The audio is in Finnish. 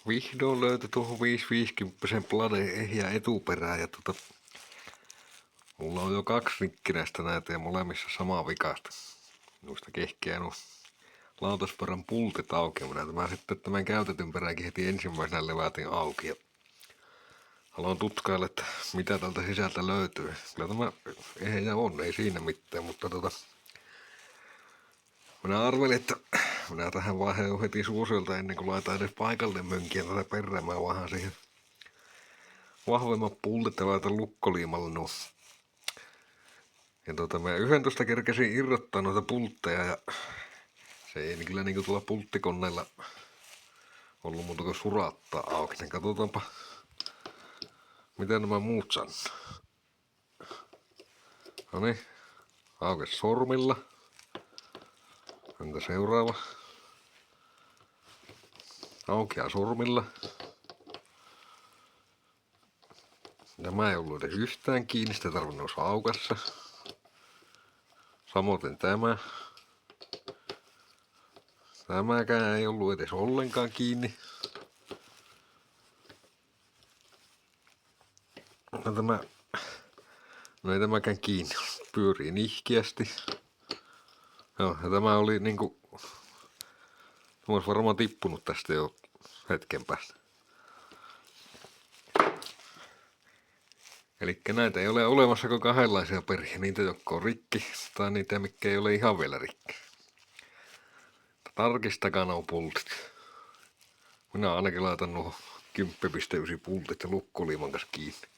vihdoin löytyi tuohon 550 Blade ehjä etuperään ja mulla on jo 2 rikkinäistä näitä ja molemmissa samaa vikasta. Noista kehkeä nuo lautasperän pultit auki. Mä sitten tämän käytetyn peräänkin heti ensimmäisenä levätin auki. Ja haluan tutkailla, että mitä tältä sisältä löytyy. Kyllä tämä ehjä on, ei siinä mitään, mutta minä arvelin, että minä tähän vaiheen heti suosilta ennen kuin laitan edes paikallinen mönkiä tätä perään. Mä vaihan siihen vahvemmat pultit ja laitan lukkoliimalla nuo. Ja mä yhden tuosta kerkesin irrottaa noita pultteja ja se ei kyllä niinku tuolla pulttikoneella ollut muuta kuin surattaa auki. Niin katsotaanpa miten nämä muut sanoo. Noniin, aukes sormilla. Entä seuraava? Aukeaa sormilla. Tämä ei ollut edes yhtään kiinni, sitä tarvinnut olla aukassa. Samoin tämä. Tämäkään ei ollut edes ollenkaan kiinni. No ei tämäkään kiinni. Pyörii nihkeästi. Joo, ja tämä oli niinku... Tämä olisi varmaan tippunut tästä jo hetken päästä. Elikkä näitä ei ole olemassa kuin kahdenlaisia periä. Niitä, jotka on rikki, tai niitä, mikä ei ole ihan vielä rikki. Tarkistakaa nuo pultit. Minä ainakin laitan nuo 10.9 pultit ja lukkoliiman kanssa kiinni.